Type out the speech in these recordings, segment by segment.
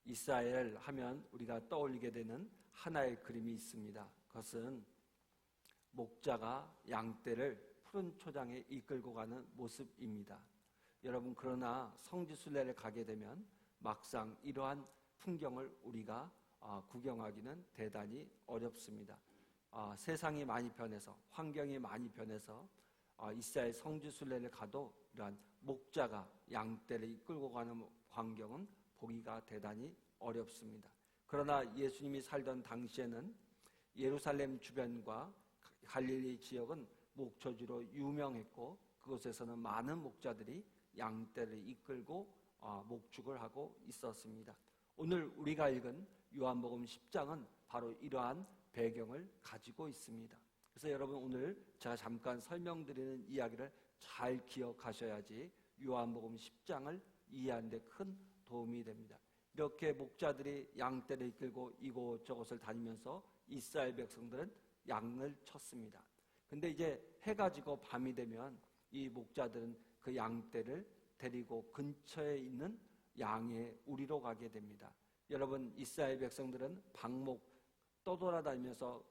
이스라엘 하면 우리가 떠올리게 되는 하나의 그림이 있습니다. 그것은 목자가 양떼를 푸른 초장에 이끌고 가는 모습입니다. 여러분, 그러나 성지순례를 가게 되면 막상 이러한 풍경을 우리가 구경하기는 대단히 어렵습니다. 세상이 많이 변해서, 환경이 많이 변해서 이스라엘 성지순례를 가도 이러한 목자가 양떼를 이끌고 가는 광경은 보기가 대단히 어렵습니다. 그러나 예수님이 살던 당시에는 예루살렘 주변과 갈릴리 지역은 목초지로 유명했고, 그곳에서는 많은 목자들이 양떼를 이끌고 목축을 하고 있었습니다. 오늘 우리가 읽은 요한복음 10장은 바로 이러한 배경을 가지고 있습니다. 그래서 여러분, 오늘 제가 잠깐 설명드리는 이야기를 잘 기억하셔야지 요한복음 10장을 이해하는 데 큰 도움이 됩니다. 이렇게 목자들이 양떼를 이끌고 이곳저곳을 다니면서 이스라엘 백성들은 양을 쳤습니다. 근데 이제 해가 지고 밤이 되면 이 목자들은 그 양떼를 데리고 근처에 있는 양의 우리로 가게 됩니다. 여러분, 이스라엘 백성들은 방목 떠돌아다니면서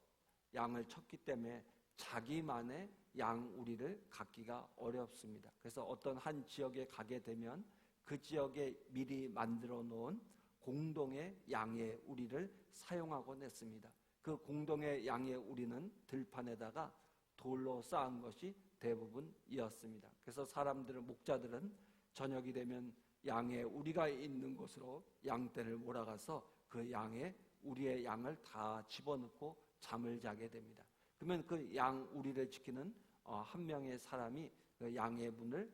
양을 쳤기 때문에 자기만의 양 우리를 갖기가 어렵습니다. 그래서 어떤 한 지역에 가게 되면 그 지역에 미리 만들어 놓은 공동의 양의 우리를 사용하곤 했습니다. 그 공동의 양의 우리는 들판에다가 돌로 쌓은 것이 대부분이었습니다. 그래서 사람들은, 목자들은 저녁이 되면 양의 우리가 있는 곳으로 양떼를 몰아가서 그 양의 우리의 양을 다 집어넣고 잠을 자게 됩니다. 그러면 그 양 우리를 지키는 한 명의 사람이 그 양의 문을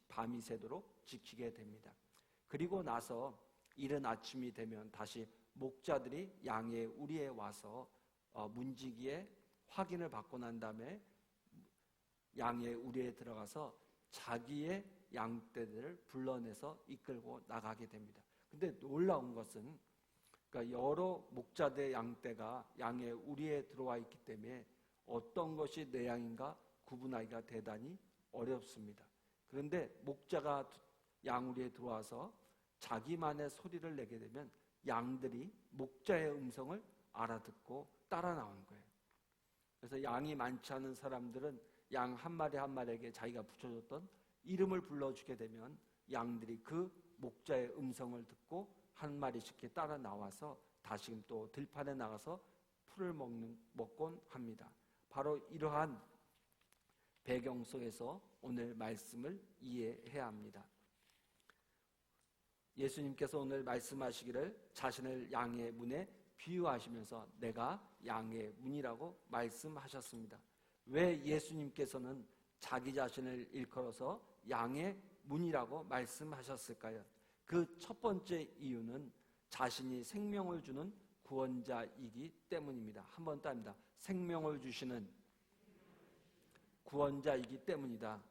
밤이 새도록 지키게 됩니다. 그리고 나서 이른 아침이 되면 다시 목자들이 양의 우리에 와서 문지기에 확인을 받고 난 다음에 양의 우리에 들어가서 자기의 양떼들을 불러내서 이끌고 나가게 됩니다. 근데 놀라운 것은, 그러니까 여러 목자들의 양떼가 양의 우리에 들어와 있기 때문에 어떤 것이 내 양인가 구분하기가 대단히 어렵습니다. 그런데 목자가 양 우리에 들어와서 자기만의 소리를 내게 되면 양들이 목자의 음성을 알아듣고 따라 나오는 거예요. 그래서 양이 많지 않은 사람들은 양 한 마리 한 마리에게 자기가 붙여줬던 이름을 불러주게 되면 양들이 그 목자의 음성을 듣고 한 마리씩 따라 나와서 다시금 또 들판에 나가서 풀을 먹곤 합니다. 바로 이러한 배경 속에서 오늘 말씀을 이해해야 합니다. 예수님께서 오늘 말씀하시기를 자신을 양의 문에 비유하시면서 내가 양의 문이라고 말씀하셨습니다. 왜 예수님께서는 자기 자신을 일컬어서 양의 문이라고 말씀하셨을까요? 그 첫 번째 이유는 자신이 생명을 주는 구원자이기 때문입니다. 한 번 더 합니다. 생명을 주시는 구원자이기 때문이다.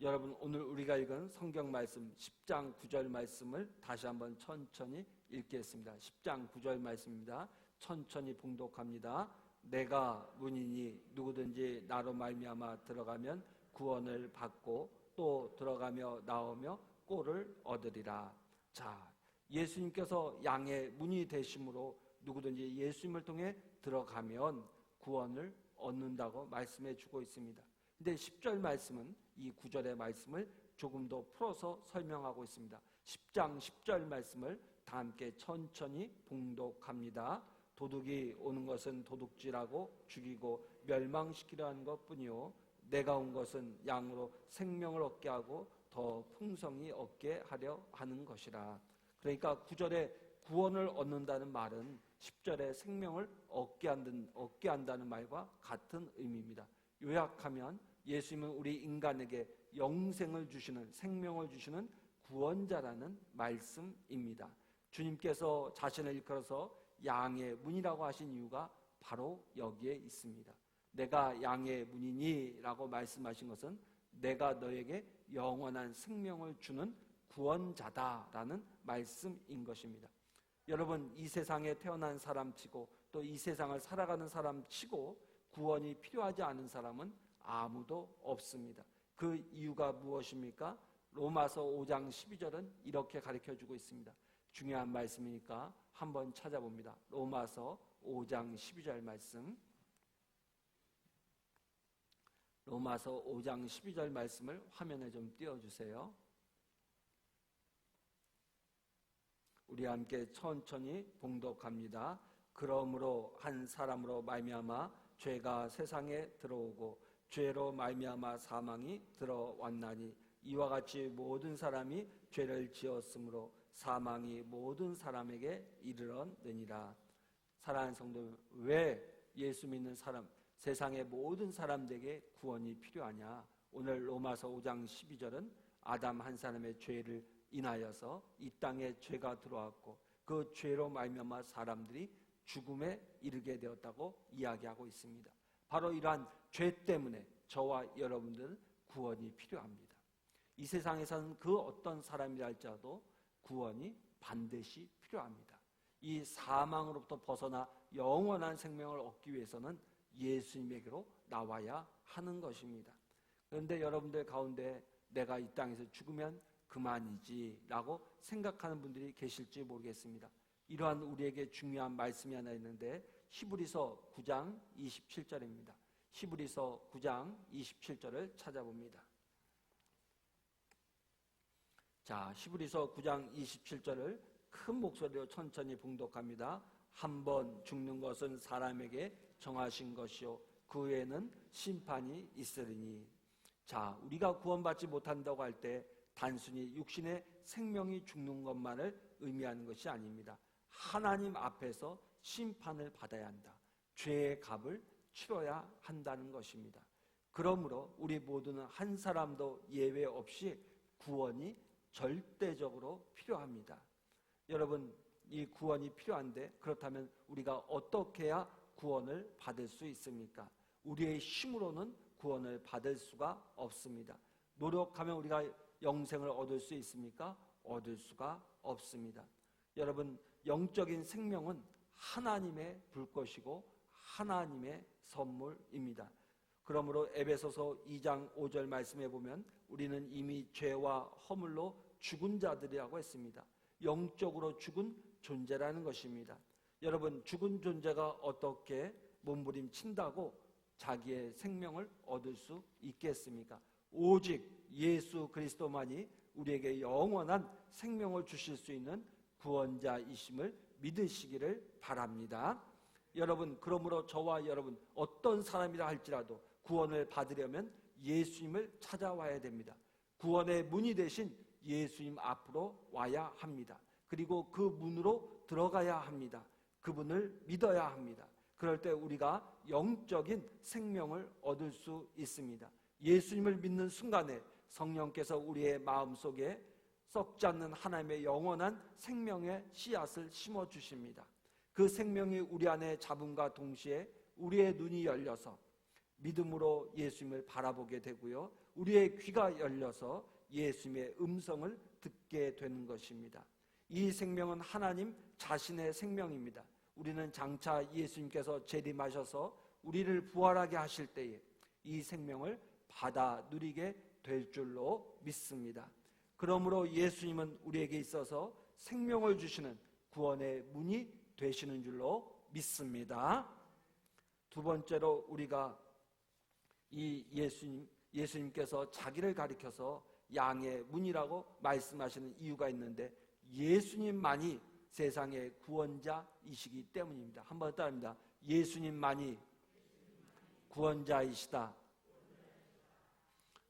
여러분, 오늘 우리가 읽은 성경 말씀 10장 9절 말씀을 다시 한번 천천히 읽겠습니다. 10장 9절 말씀입니다. 천천히 봉독합니다. 내가 문이니 누구든지 나로 말미암아 들어가면 구원을 받고 또 들어가며 나오며 꼴을 얻으리라. 자, 예수님께서 양의 문이 되심으로 누구든지 예수님을 통해 들어가면 구원을 얻는다고 말씀해 주고 있습니다. 근데 10절 말씀은 이 9절의 말씀을 조금 더 풀어서 설명하고 있습니다. 10장 10절 말씀을 다 함께 천천히 봉독합니다. 도둑이 오는 것은 도둑질하고 죽이고 멸망시키려 하는 것뿐이요 내가 온 것은 양으로 생명을 얻게 하고 더 풍성히 얻게 하려 하는 것이라. 그러니까 9절에 구원을 얻는다는 말은 10절에 생명을 얻게 한다는 말과 같은 의미입니다. 요약하면 예수님은 우리 인간에게 영생을 주시는, 생명을 주시는 구원자라는 말씀입니다. 주님께서 자신을 일컬어서 양의 문이라고 하신 이유가 바로 여기에 있습니다. 내가 양의 문이니 라고 말씀하신 것은 내가 너에게 영원한 생명을 주는 구원자다라는 말씀인 것입니다. 여러분, 이 세상에 태어난 사람 치고 또 이 세상을 살아가는 사람 치고 구원이 필요하지 않은 사람은 아무도 없습니다. 그 이유가 무엇입니까? 로마서 5장 12절은 이렇게 가르쳐주고 있습니다. 중요한 말씀이니까 한번 찾아봅니다. 로마서 5장 12절 말씀. 로마서 5장 12절 말씀을 화면에 좀 띄워주세요. 우리 함께 천천히 봉독합니다. 그러므로 한 사람으로 말미암아 죄가 세상에 들어오고 죄로 말미암아 사망이 들어왔나니 이와 같이 모든 사람이 죄를 지었으므로 사망이 모든 사람에게 이르렀느니라. 사랑하는 성도, 왜 예수 믿는 사람, 세상의 모든 사람들에게 구원이 필요하냐? 오늘 로마서 5장 12절은 아담 한 사람의 죄를 인하여서 이 땅에 죄가 들어왔고 그 죄로 말미암아 사람들이 죽음에 이르게 되었다고 이야기하고 있습니다. 바로 이러한 죄 때문에 저와 여러분들은 구원이 필요합니다. 이 세상에서는 그 어떤 사람이라 할지라도 구원이 반드시 필요합니다. 이 사망으로부터 벗어나 영원한 생명을 얻기 위해서는 예수님에게로 나와야 하는 것입니다. 그런데 여러분들 가운데 내가 이 땅에서 죽으면 그만이지 라고 생각하는 분들이 계실지 모르겠습니다. 이러한 우리에게 중요한 말씀이 하나 있는데 히브리서 9장 27절입니다. 히브리서 9장 27절을 찾아봅니다. 자, 히브리서 9장 27절을 큰 목소리로 천천히 봉독합니다. 한 번 죽는 것은 사람에게 정하신 것이요 그 외에는 심판이 있으리니. 자, 우리가 구원받지 못한다고 할 때 단순히 육신의 생명이 죽는 것만을 의미하는 것이 아닙니다. 하나님 앞에서 심판을 받아야 한다. 죄의 값을 치러야 한다는 것입니다. 그러므로 우리 모두는 한 사람도 예외 없이 구원이 절대적으로 필요합니다. 여러분, 이 구원이 필요한데 그렇다면 우리가 어떻게 해야 구원을 받을 수 있습니까? 우리의 힘으로는 구원을 받을 수가 없습니다. 노력하면 우리가 영생을 얻을 수 있습니까? 얻을 수가 없습니다. 여러분, 영적인 생명은 하나님의 불것이고 하나님의 선물입니다. 그러므로 에베소서 2장 5절 말씀해 보면 우리는 이미 죄와 허물로 죽은 자들이라고 했습니다. 영적으로 죽은 존재라는 것입니다. 여러분, 죽은 존재가 어떻게 몸부림친다고 자기의 생명을 얻을 수 있겠습니까? 오직 예수 그리스도만이 우리에게 영원한 생명을 주실 수 있는 구원자이심을 믿으시기를 바랍니다. 여러분, 그러므로 저와 여러분 어떤 사람이라 할지라도 구원을 받으려면 예수님을 찾아와야 됩니다. 구원의 문이 되신 예수님 앞으로 와야 합니다. 그리고 그 문으로 들어가야 합니다. 그분을 믿어야 합니다. 그럴 때 우리가 영적인 생명을 얻을 수 있습니다. 예수님을 믿는 순간에 성령께서 우리의 마음속에 썩지 않는 하나님의 영원한 생명의 씨앗을 심어주십니다. 그 생명이 우리 안에 잡음과 동시에 우리의 눈이 열려서 믿음으로 예수님을 바라보게 되고요, 우리의 귀가 열려서 예수님의 음성을 듣게 되는 것입니다. 이 생명은 하나님 자신의 생명입니다. 우리는 장차 예수님께서 재림하셔서 우리를 부활하게 하실 때에 이 생명을 받아 누리게 될 줄로 믿습니다. 그러므로 예수님은 우리에게 있어서 생명을 주시는 구원의 문이 되시는 줄로 믿습니다. 두 번째로 우리가 이 예수님께서 자기를 가리켜서 양의 문이라고 말씀하시는 이유가 있는데 예수님만이 세상의 구원자이시기 때문입니다. 한번 따라합니다. 예수님만이 구원자이시다.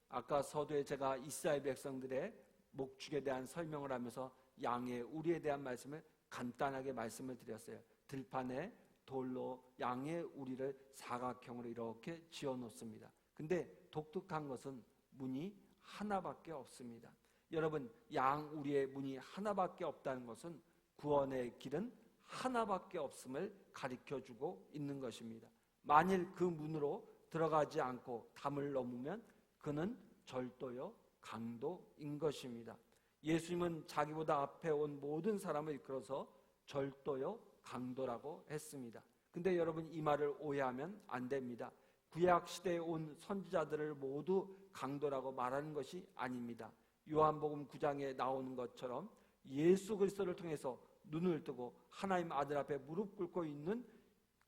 아까 서두에 제가 이스라엘 백성들의 목축에 대한 설명을 하면서 양의 우리에 대한 말씀을 간단하게 말씀을 드렸어요. 들판에 돌로 양의 우리를 사각형으로 이렇게 지어 놓습니다. 근데 독특한 것은 문이 하나밖에 없습니다. 여러분, 양 우리의 문이 하나밖에 없다는 것은 구원의 길은 하나밖에 없음을 가르쳐주고 있는 것입니다. 만일 그 문으로 들어가지 않고 담을 넘으면 그는 절도요 강도인 것입니다. 예수님은 자기보다 앞에 온 모든 사람을 이끌어서 절도요 강도라고 했습니다. 근데 여러분, 이 말을 오해하면 안 됩니다. 구약 시대에 온 선지자들을 모두 강도라고 말하는 것이 아닙니다. 요한복음 9장에 나오는 것처럼 예수 그리스도를 통해서 눈을 뜨고 하나님 아들 앞에 무릎 꿇고 있는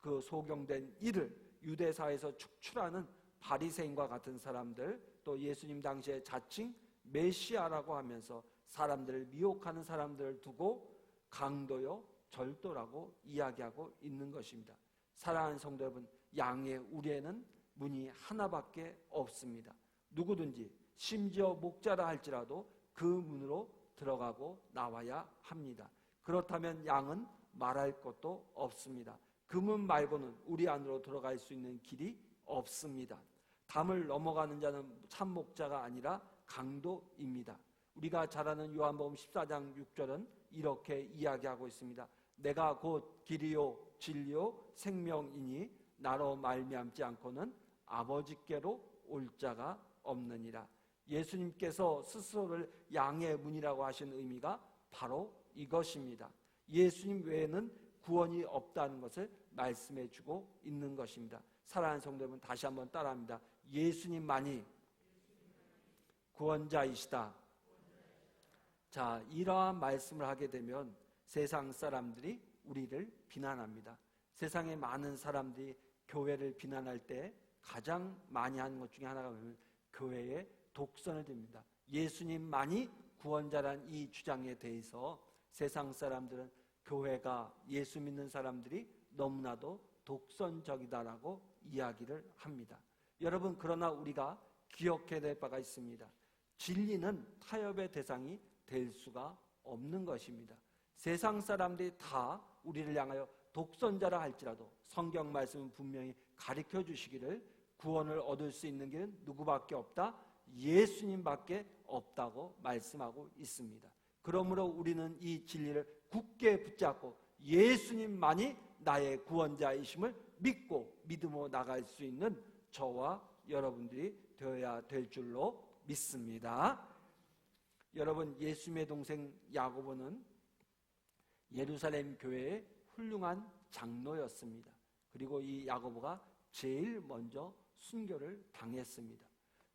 그 소경된 이를 유대사에서 축출하는 바리새인과 같은 사람들, 또 예수님 당시에 자칭 메시아라고 하면서 사람들을 미혹하는 사람들을 두고 강도요 절도라고 이야기하고 있는 것입니다. 사랑하는 성도 여러분, 양의 우리에는 문이 하나밖에 없습니다. 누구든지 심지어 목자라 할지라도 그 문으로 들어가고 나와야 합니다. 그렇다면 양은 말할 것도 없습니다. 그 문 말고는 우리 안으로 들어갈 수 있는 길이 없습니다. 담을 넘어가는 자는 참 목자가 아니라 강도입니다. 우리가 잘 아는 요한복음 14장 6절은 이렇게 이야기하고 있습니다. 내가 곧 길이요 진리요 생명이니 나로 말미암지 않고는 아버지께로 올 자가 없느니라. 예수님께서 스스로를 양의 문이라고 하신 의미가 바로 이것입니다. 예수님 외에는 구원이 없다는 것을 말씀해 주고 있는 것입니다. 사랑하는 성도 여러분, 다시 한번 따라합니다. 예수님만이 구원자이시다. 자, 이러한 말씀을 하게 되면 세상 사람들이 우리를 비난합니다. 세상에 많은 사람들이 교회를 비난할 때 가장 많이 하는 것 중에 하나가 뭐냐면 교회에 독선을 듭니다. 예수님만이 구원자란 이 주장에 대해서 세상 사람들은 교회가 예수 믿는 사람들이 너무나도 독선적이다라고 이야기를 합니다. 여러분, 그러나 우리가 기억해야 될 바가 있습니다. 진리는 타협의 대상이 될 수가 없는 것입니다. 세상 사람들이 다 우리를 향하여 독선자라 할지라도 성경 말씀은 분명히 가르쳐 주시기를 구원을 얻을 수 있는 길은 누구밖에 없다? 예수님밖에 없다고 말씀하고 있습니다. 그러므로 우리는 이 진리를 굳게 붙잡고 예수님만이 나의 구원자이심을 믿고 믿음으로 나갈 수 있는 저와 여러분들이 되어야 될 줄로 믿습니다. 여러분, 예수님의 동생 야고보는 예루살렘 교회의 훌륭한 장로였습니다. 그리고 이 야고보가 제일 먼저 순교를 당했습니다.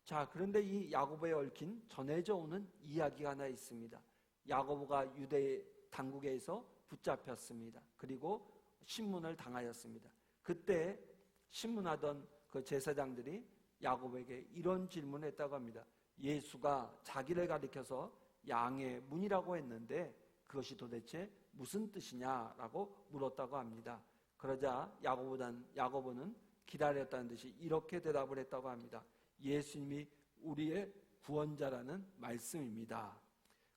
자, 그런데 이 야고보에 얽힌 전해져 오는 이야기가 하나 있습니다. 야고보가 유대 당국에서 붙잡혔습니다. 그리고 신문을 당하였습니다. 그때 신문하던 그 제사장들이 야고보에게 이런 질문을 했다고 합니다. 예수가 자기를 가리켜서 양의 문이라고 했는데 그것이 도대체 무슨 뜻이냐라고 물었다고 합니다. 그러자 야고보는 기다렸다는 듯이 이렇게 대답을 했다고 합니다. 예수님이 우리의 구원자라는 말씀입니다.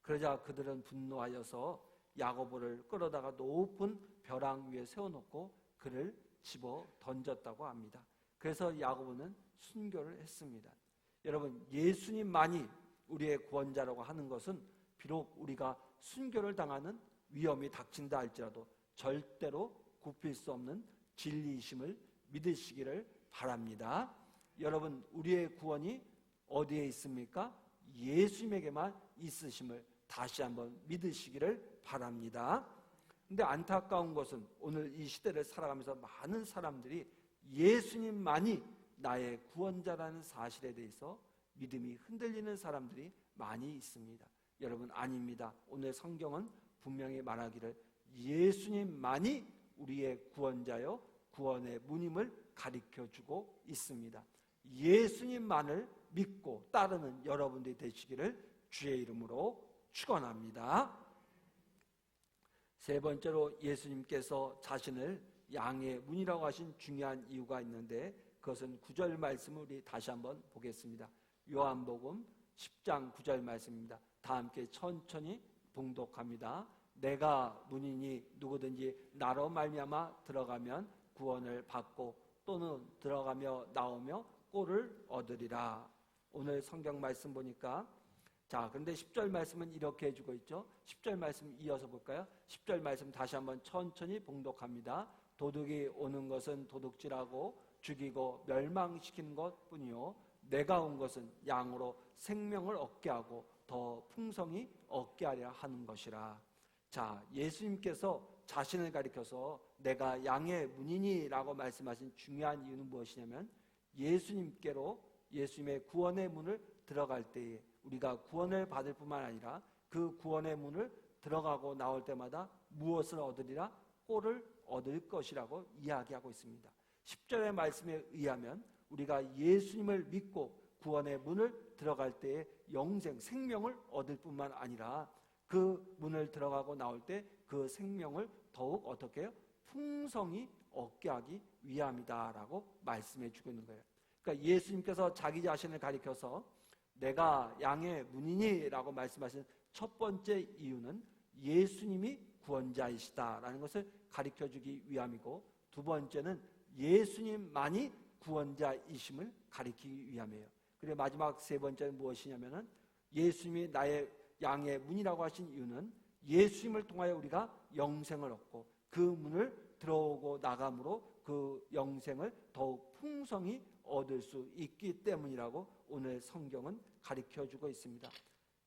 그러자 그들은 분노하여서 야고보를 끌어다가 높은 벼랑 위에 세워놓고 그를 집어 던졌다고 합니다. 그래서 야고보는 순교를 했습니다. 여러분, 예수님만이 우리의 구원자라고 하는 것은 비록 우리가 순교를 당하는 위험이 닥친다 할지라도 절대로 굽힐 수 없는 진리이심을 믿으시기를 바랍니다. 여러분, 우리의 구원이 어디에 있습니까? 예수님에게만 있으심을 다시 한번 믿으시기를 바랍니다. 근데 안타까운 것은 오늘 이 시대를 살아가면서 많은 사람들이 예수님만이 나의 구원자라는 사실에 대해서 믿음이 흔들리는 사람들이 많이 있습니다. 여러분, 아닙니다. 오늘 성경은 분명히 말하기를 예수님만이 우리의 구원자요 구원의 문임을 가르쳐주고 있습니다. 예수님만을 믿고 따르는 여러분들이 되시기를 주의 이름으로 축원합니다. 세 번째로 예수님께서 자신을 양의 문이라고 하신 중요한 이유가 있는데 그것은 9절 말씀을 우리 다시 한번 보겠습니다. 요한복음 10장 9절 말씀입니다. 다 함께 천천히 봉독합니다. 내가 문이니 누구든지 나로 말미암아 들어가면 구원을 받고 또는 들어가며 나오며 꼴을 얻으리라. 오늘 성경 말씀 보니까 자, 그런데 10절 말씀은 이렇게 해주고 있죠. 10절 말씀 이어서 볼까요? 10절 말씀 다시 한번 천천히 봉독합니다. 도둑이 오는 것은 도둑질하고 죽이고 멸망시키는 것뿐이요 내가 온 것은 양으로 생명을 얻게 하고 더 풍성히 얻게 하려 하는 것이라. 자, 예수님께서 자신을 가리켜서 내가 양의 문이니라고 말씀하신 중요한 이유는 무엇이냐면 예수님께로 예수님의 구원의 문을 들어갈 때에 우리가 구원을 받을 뿐만 아니라 그 구원의 문을 들어가고 나올 때마다 무엇을 얻으리라? 꼴을 얻을 것이라고 이야기하고 있습니다. 10절의 말씀에 의하면 우리가 예수님을 믿고 구원의 문을 들어갈 때에 영생, 생명을 얻을 뿐만 아니라 그 문을 들어가고 나올 때 그 생명을 더욱 어떻게 해요? 풍성히 얻게 하기 위함이다라고 말씀해 주고 있는 거예요. 그러니까 예수님께서 자기 자신을 가리켜서 내가 양의 문이니라고 말씀하신 첫 번째 이유는 예수님이 구원자이시다라는 것을 가리켜주기 위함이고, 두 번째는 예수님만이 구원자이심을 가리키기 위함이에요. 그리고 마지막 세 번째는 무엇이냐면은 예수님이 나의 양의 문이라고 하신 이유는 예수님을 통하여 우리가 영생을 얻고 그 문을 들어오고 나감으로 그 영생을 더욱 풍성히 얻을 수 있기 때문이라고 오늘 성경은 가르쳐주고 있습니다.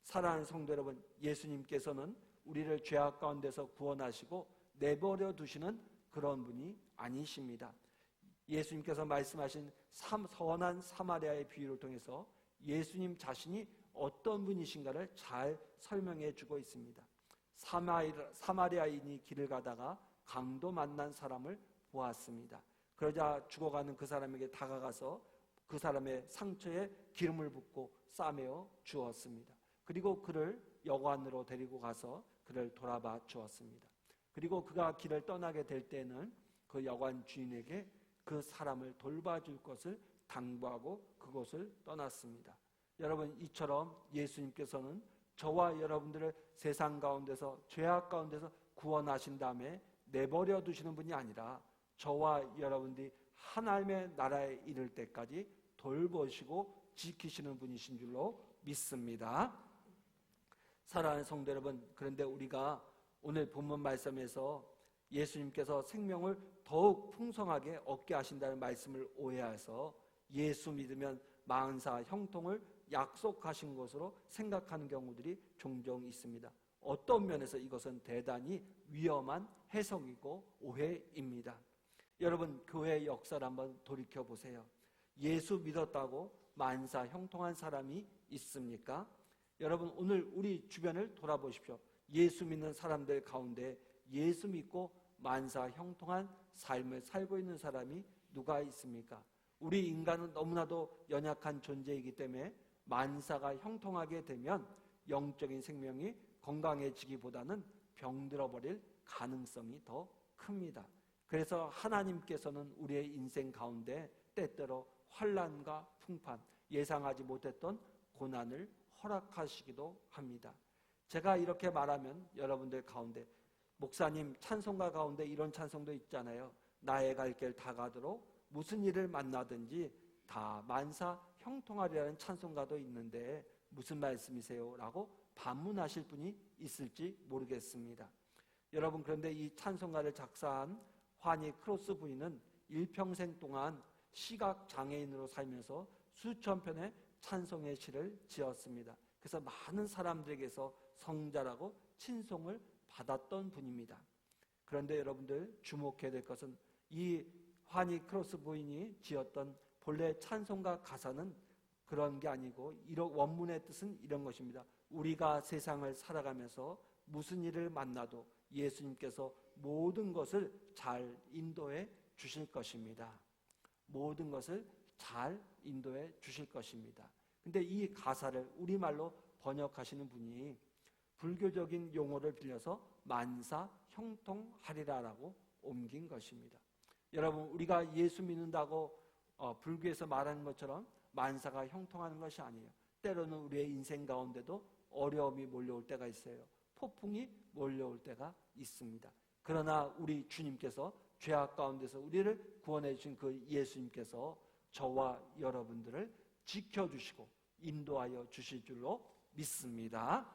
사랑하는 성도 여러분, 예수님께서는 우리를 죄악 가운데서 구원하시고 내버려 두시는 그런 분이 아니십니다. 예수님께서 말씀하신 선한 사마리아의 비유를 통해서 예수님 자신이 어떤 분이신가를 잘 설명해 주고 있습니다. 사마리아인이 길을 가다가 강도 만난 사람을 보았습니다. 그러자 죽어가는 그 사람에게 다가가서 그 사람의 상처에 기름을 붓고 싸매어 주었습니다. 그리고 그를 여관으로 데리고 가서 그를 돌아봐 주었습니다. 그리고 그가 길을 떠나게 될 때는 그 여관 주인에게 그 사람을 돌봐줄 것을 당부하고 그곳을 떠났습니다. 여러분, 이처럼 예수님께서는 저와 여러분들을 세상 가운데서 죄악 가운데서 구원하신 다음에 내버려 두시는 분이 아니라 저와 여러분들이 하나님의 나라에 이를 때까지 돌보시고 지키시는 분이신 줄로 믿습니다. 사랑하는 성도 여러분, 그런데 우리가 오늘 본문 말씀에서 예수님께서 생명을 더욱 풍성하게 얻게 하신다는 말씀을 오해해서 예수 믿으면 만사 형통을 약속하신 것으로 생각하는 경우들이 종종 있습니다. 어떤 면에서 이것은 대단히 위험한 해석이고 오해입니다. 여러분, 교회의 역사를 한번 돌이켜보세요. 예수 믿었다고 만사 형통한 사람이 있습니까? 여러분, 오늘 우리 주변을 돌아보십시오. 예수 믿는 사람들 가운데 예수 믿고 만사 형통한 삶을 살고 있는 사람이 누가 있습니까? 우리 인간은 너무나도 연약한 존재이기 때문에 만사가 형통하게 되면 영적인 생명이 건강해지기보다는 병들어버릴 가능성이 더 큽니다. 그래서 하나님께서는 우리의 인생 가운데 때때로 환난과 풍파, 예상하지 못했던 고난을 허락하시기도 합니다. 제가 이렇게 말하면 여러분들 가운데 목사님 찬송가 가운데 이런 찬송도 있잖아요. 나의 갈 길 다 가도록 무슨 일을 만나든지 다 만사 형통하리라는 찬송가도 있는데 무슨 말씀이세요? 라고 반문하실 분이 있을지 모르겠습니다. 여러분, 그런데 이 찬송가를 작사한 환희 크로스 부인은 일평생 동안 시각장애인으로 살면서 수천 편의 찬송의 시를 지었습니다. 그래서 많은 사람들에게서 성자라고 칭송을 받았던 분입니다. 그런데 여러분들 주목해야 될 것은 이 환희 크로스 부인이 지었던 본래 찬송가 가사는 그런 게 아니고 원문의 뜻은 이런 것입니다. 우리가 세상을 살아가면서 무슨 일을 만나도 예수님께서 모든 것을 잘 인도해 주실 것입니다. 모든 것을 잘 인도해 주실 것입니다. 근데 이 가사를 우리말로 번역하시는 분이 불교적인 용어를 빌려서 만사 형통하리라라고 옮긴 것입니다. 여러분, 우리가 예수 믿는다고 불교에서 말하는 것처럼 만사가 형통하는 것이 아니에요. 때로는 우리의 인생 가운데도 어려움이 몰려올 때가 있어요. 폭풍이 몰려올 때가 있습니다. 그러나 우리 주님께서 죄악 가운데서 우리를 구원해 주신 그 예수님께서 저와 여러분들을 지켜주시고 인도하여 주실 줄로 믿습니다.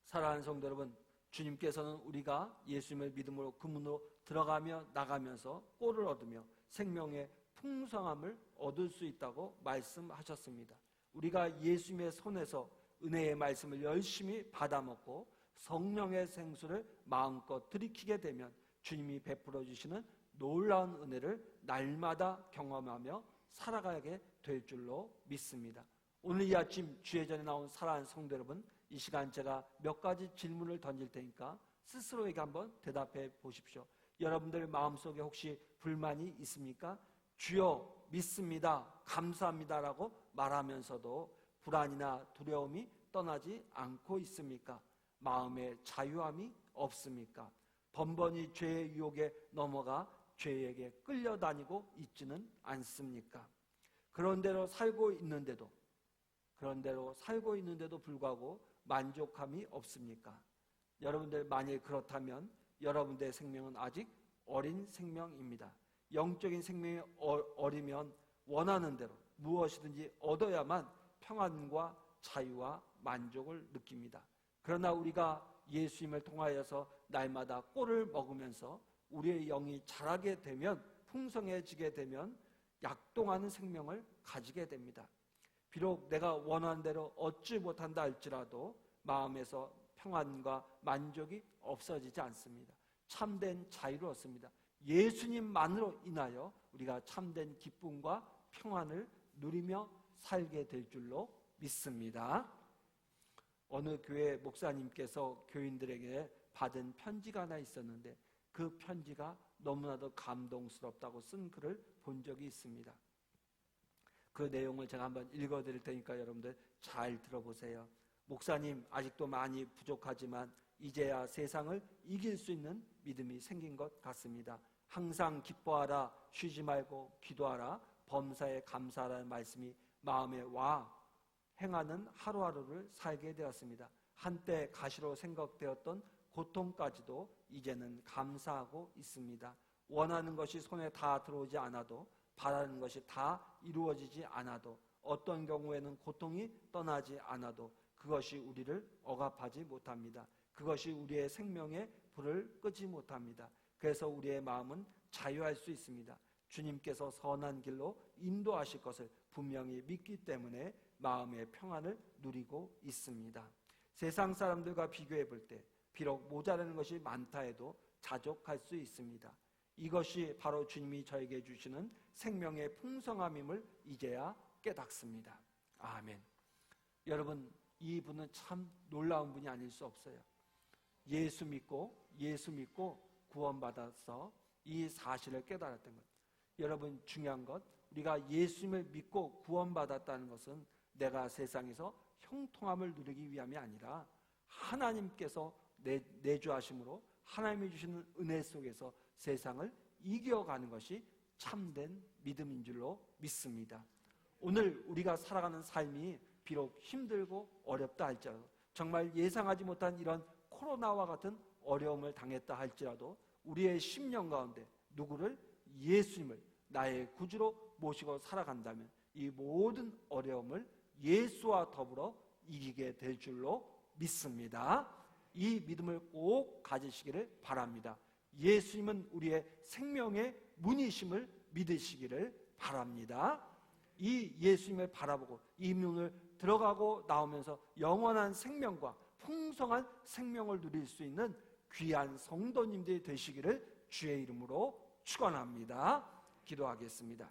사랑하는 성도 여러분, 주님께서는 우리가 예수님을 믿음으로 그 문으로 들어가며 나가면서 꼴을 얻으며 생명의 풍성함을 얻을 수 있다고 말씀하셨습니다. 우리가 예수님의 손에서 은혜의 말씀을 열심히 받아먹고 성령의 생수를 마음껏 들이키게 되면 주님이 베풀어 주시는 놀라운 은혜를 날마다 경험하며 살아가게 될 줄로 믿습니다. 오늘 이 아침 주예전에 나온 사랑하는 성도 여러분, 이 시간 제가 몇 가지 질문을 던질 테니까 스스로에게 한번 대답해 보십시오. 여러분들 마음속에 혹시 불만이 있습니까? 주여 믿습니다, 감사합니다라고 말하면서도 불안이나 두려움이 떠나지 않고 있습니까? 마음의 자유함이 없습니까? 번번이 죄의 유혹에 넘어가 죄에게 끌려다니고 있지는 않습니까? 그런 대로 살고 있는데도 불구하고 만족함이 없습니까? 여러분들 만일 그렇다면 여러분들의 생명은 아직 어린 생명입니다. 영적인 생명이 어리면 원하는 대로 무엇이든지 얻어야만 평안과 자유와 만족을 느낍니다. 그러나 우리가 예수님을 통하여서 날마다 꼴을 먹으면서 우리의 영이 자라게 되면, 풍성해지게 되면 약동하는 생명을 가지게 됩니다. 비록 내가 원하는 대로 얻지 못한다 할지라도 마음에서 평안과 만족이 없어지지 않습니다. 참된 자유를 얻습니다. 예수님만으로 인하여 우리가 참된 기쁨과 평안을 누리며 살게 될 줄로 믿습니다. 어느 교회 목사님께서 교인들에게 받은 편지가 하나 있었는데 그 편지가 너무나도 감동스럽다고 쓴 글을 본 적이 있습니다. 그 내용을 제가 한번 읽어드릴 테니까 여러분들 잘 들어보세요. 목사님, 아직도 많이 부족하지만 이제야 세상을 이길 수 있는 믿음이 생긴 것 같습니다. 항상 기뻐하라, 쉬지 말고 기도하라, 범사에 감사하라는 말씀이 마음에 와 행하는 하루하루를 살게 되었습니다. 한때 가시로 생각되었던 고통까지도 이제는 감사하고 있습니다. 원하는 것이 손에 다 들어오지 않아도, 바라는 것이 다 이루어지지 않아도, 어떤 경우에는 고통이 떠나지 않아도 그것이 우리를 억압하지 못합니다. 그것이 우리의 생명의 불을 끄지 못합니다. 그래서 우리의 마음은 자유할 수 있습니다. 주님께서 선한 길로 인도하실 것을 분명히 믿기 때문에 마음의 평안을 누리고 있습니다. 세상 사람들과 비교해 볼 때 비록 모자라는 것이 많다 해도 자족할 수 있습니다. 이것이 바로 주님이 저에게 주시는 생명의 풍성함임을 이제야 깨닫습니다. 아멘. 여러분, 이분은 참 놀라운 분이 아닐 수 없어요. 예수 믿고 구원받아서 이 사실을 깨달았던 것. 여러분, 중요한 것, 우리가 예수님을 믿고 구원받았다는 것은 내가 세상에서 형통함을 누리기 위함이 아니라 하나님께서 내주하심으로 하나님이 주시는 은혜 속에서 세상을 이겨가는 것이 참된 믿음인 줄로 믿습니다. 오늘 우리가 살아가는 삶이 비록 힘들고 어렵다 할지라도, 정말 예상하지 못한 이런 코로나와 같은 어려움을 당했다 할지라도 우리의 심령 가운데 누구를? 예수님을 나의 구주로 모시고 살아간다면 이 모든 어려움을 예수와 더불어 이기게 될 줄로 믿습니다. 이 믿음을 꼭 가지시기를 바랍니다. 예수님은 우리의 생명의 문이심을 믿으시기를 바랍니다. 이 예수님을 바라보고 이 문을 들어가고 나오면서 영원한 생명과 풍성한 생명을 누릴 수 있는 귀한 성도님들이 되시기를 주의 이름으로 축원합니다. 기도하겠습니다.